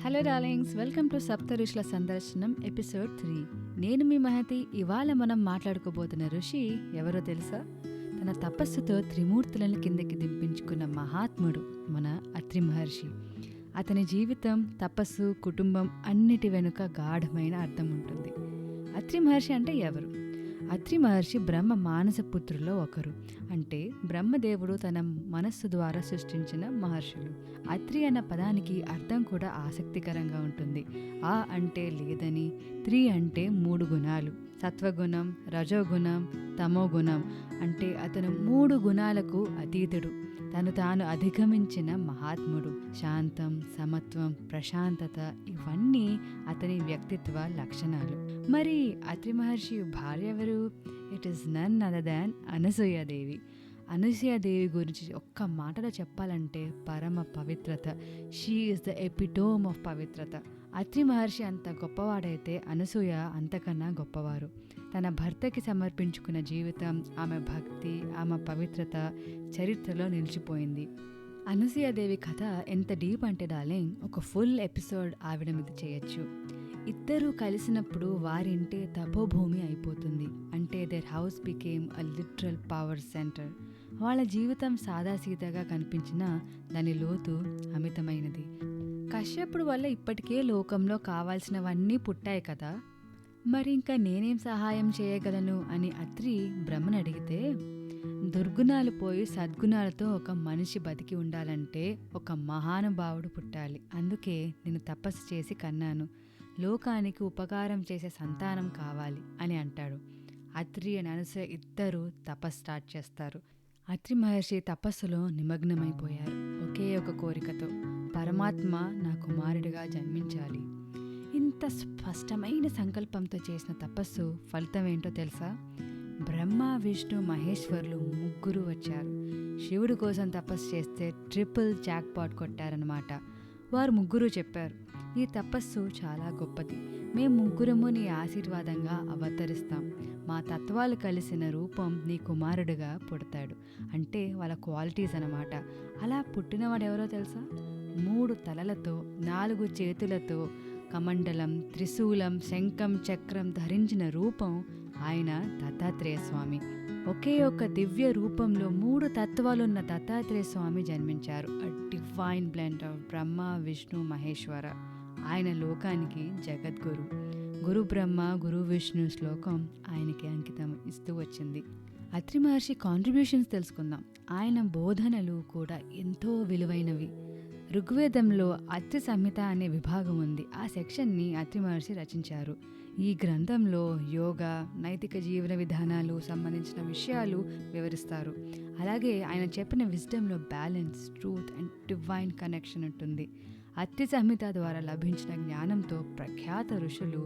Hello darlings, welcome to సప్త ఋషుల సందర్శనం ఎపిసోడ్ 3. నేను మీ మహతి. ఇవాళ మనం మాట్లాడుకోబోతున్న ఋషి ఎవరో తెలుసా? తన తపస్సుతో త్రిమూర్తులను కిందకి దింపించుకున్న మహాత్ముడు మన అత్రి మహర్షి. అతని జీవితం, తపస్సు, కుటుంబం అన్నిటి వెనుక గాఢమైన అర్థం ఉంటుంది. అత్రి మహర్షి అంటే ఎవరు? అత్రి మహర్షి బ్రహ్మ మానస పుత్రుల్లో ఒకరు. అంటే బ్రహ్మదేవుడు తన మనస్సు ద్వారా సృష్టించిన మహర్షులు. అత్రి అన్న పదానికి అర్థం కూడా ఆసక్తికరంగా ఉంటుంది. ఆ అంటే లేదని, త్రి అంటే 3 గుణాలు, సత్వగుణం, రజోగుణం, తమోగుణం. అంటే అతను 3 గుణాలకు అతీతుడు, తను తాను అధిగమించిన మహాత్ముడు. శాంతం, సమత్వం, ప్రశాంతత ఇవన్నీ అతని వ్యక్తిత్వ లక్షణాలు. మరి అత్రి మహర్షి భార్య ఎవరు? It is none other than Anasuyadevi. Anasuyadevi గురించి ఒక్క మాటలో చెప్పాలంటే పరమ పవిత్రత. She is the epitome of పవిత్రత. అత్రి మహర్షి అంత గొప్పవాడైతే అనసూయ అంతకన్నా గొప్పవారు. తన భర్తకి సమర్పించుకున్న జీవితం, ఆమె భక్తి, ఆమె పవిత్రత చరిత్రలో నిలిచిపోయింది. అనసూయాదేవి కథ ఎంత డీప్ అంటే డార్లింగ్, ఒక ఫుల్ ఎపిసోడ్ ఆవిడ మీద చేయొచ్చు. ఇద్దరూ కలిసినప్పుడు వారింటే తపోభూమి అయిపోతుంది. అంటే their house became a literal power centre. వాళ్ళ జీవితం సాదాసీదాగా కనిపించినా దాని లోతు అమితమైనది. కశ్యపుడు వల్ల ఇప్పటికే లోకంలో కావాల్సినవన్నీ పుట్టాయి కదా, మరి ఇంకా నేనేం సహాయం చేయగలను అని అత్రి బ్రహ్మను అడిగితే, దుర్గుణాలు పోయి సద్గుణాలతో ఒక మనిషి బతికి ఉండాలంటే ఒక మహానుభావుడు పుట్టాలి. అందుకే నేను తపస్సు చేసి కన్నాను. లోకానికి ఉపకారం చేసే సంతానం కావాలి అని అంటాడు. అత్రి అని అనసూయ ఇద్దరు తపస్సు స్టార్ట్ చేస్తారు. అత్రి మహర్షి తపస్సులో నిమగ్నమైపోయారు. ఒకే ఒక కోరికతో, పరమాత్మ నా కుమారుడిగా జన్మించాలి. ఇంత స్పష్టమైన సంకల్పంతో చేసిన తపస్సు ఫలితం ఏంటో తెలుసా? బ్రహ్మ, విష్ణు, మహేశ్వరులు 3 వచ్చారు. శివుడి కోసం తపస్సు చేస్తే ట్రిపుల్ జాక్పాట్ కొట్టారనమాట. వారు 3 చెప్పారు, ఈ తపస్సు చాలా గొప్పది. మేము 3 నీ ఆశీర్వాదంగా అవతరిస్తాం. మా తత్వాలు కలిసిన రూపం నీ కుమారుడిగా పుడతాడు. అంటే వాళ్ళ క్వాలిటీస్ అన్నమాట. అలా పుట్టినవాడు ఎవరో తెలుసా? 3 తలలతో, 4 చేతులతో, కమండలం, త్రిశూలం, శంఖం, చక్రం ధరించిన రూపం ఆయన దత్తాత్రేయ స్వామి. ఒకే ఒక దివ్య రూపంలో 3 తత్వాలున్న దత్తాత్రేయ స్వామి జన్మించారు. అ డివైన్ బ్లెండ్ ఆఫ్ బ్రహ్మ, విష్ణు, మహేశ్వర. ఆయన లోకానికి జగద్గురు. గురు బ్రహ్మ, గురు విష్ణు శ్లోకం ఆయనకి అంకితం ఇస్తూ వచ్చింది. అత్రి మహర్షి కాంట్రిబ్యూషన్స్ తెలుసుకుందాం. ఆయన బోధనలు కూడా ఎంతో విలువైనవి. ఋగ్వేదంలో అత్రి సంహిత అనే విభాగం ఉంది. ఆ సెక్షన్ని అత్రి మహర్షి రచించారు. ఈ గ్రంథంలో యోగా, నైతిక జీవన విధానాలు సంబంధించిన విషయాలు వివరిస్తారు. అలాగే ఆయన చెప్పిన విజ్డమ్లో balance, truth and divine connection ఉంటుంది. అత్రి సంహిత ద్వారా లభించిన జ్ఞానంతో ప్రఖ్యాత ఋషులు,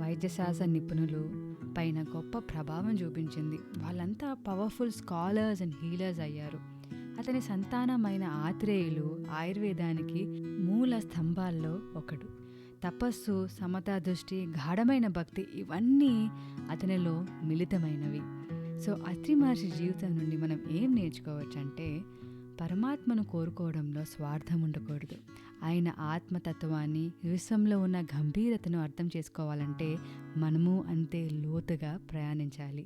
వైద్యశాస్త్ర నిపుణులు పైన గొప్ప ప్రభావం చూపించింది. వాళ్ళంతా పవర్ఫుల్ స్కాలర్స్ అండ్ హీలర్స్ అయ్యారు. అతని సంతానమైన ఆత్రేయులు ఆయుర్వేదానికి మూల స్తంభాల్లో ఒకడు. తపస్సు, సమతా దృష్టి, గాఢమైన భక్తి ఇవన్నీ అతనిలో మిళితమైనవి. సో అత్రి మహర్షి జీవితం నుండి మనం ఏం నేర్చుకోవచ్చు అంటే, పరమాత్మను కోరుకోవడంలో స్వార్థం ఉండకూడదు. ఆయన ఆత్మతత్వాన్ని, విశ్వంలో ఉన్న గంభీరతను అర్థం చేసుకోవాలంటే మనము అంతే లోతుగా ప్రయాణించాలి.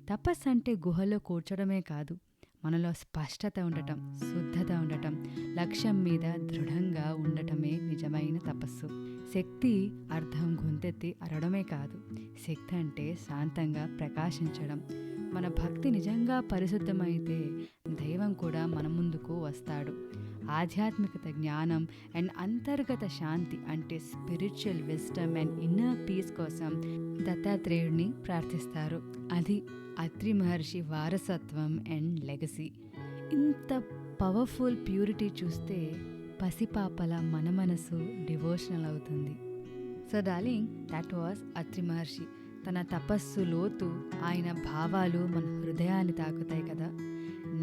తపస్సు అంటే గుహలో కూర్చోడమే కాదు, మనలో స్పష్టత ఉండటం, శుద్ధత ఉండటం, లక్ష్యం మీద దృఢంగా ఉండటమే నిజమైన తపస్సు. శక్తి అర్థం గొంతెత్తి అరడమే కాదు. శక్తి అంటే శాంతంగా ప్రకాశించడం. మన భక్తి నిజంగా పరిశుద్ధమైతే దైవం కూడా మన ముందుకు వస్తాడు. ఆధ్యాత్మికత, జ్ఞానం అండ్ అంతర్గత శాంతి అంటే spiritual wisdom and inner peace కోసం దత్తాత్రేయుడిని ప్రార్థిస్తారు. అది అత్రి మహర్షి వారసత్వం అండ్ లెగసీ. ఇంత పవర్ఫుల్ ప్యూరిటీ చూస్తే పసిపాపల మన మనసు డివోషనల్ అవుతుంది. So darling, that was Atri Maharshi. తన తపస్సు లోతు, ఆయన భావాలు మన హృదయాన్ని తాకుతాయి కదా.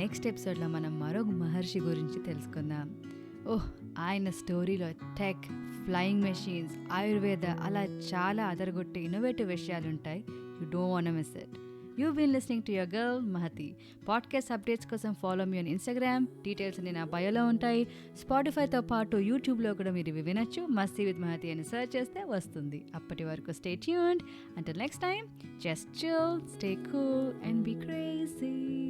నెక్స్ట్ ఎపిసోడ్లో మనం మరో మహర్షి గురించి తెలుసుకుందాం. ఆయన స్టోరీలో టెక్, ఫ్లయింగ్ మెషిన్స్, ఆయుర్వేద అలా చాలా అదరగొట్టే ఇన్నోవేటివ్ విషయాలు ఉంటాయి. You don't want to miss it. You been listening to your girl Mahathi. Podcast updates కోసం follow me on Instagram. Details అన్ని నా బయోలో ఉంటాయి. స్పాటిఫైతో పాటు యూట్యూబ్లో కూడా మీరు ఇవి వినొచ్చు. మస్తీ విత్ మహతి అని సెర్చ్ చేస్తే వస్తుంది. అప్పటి వరకు stay tuned. Until next time, just chill, stay cool and be crazy.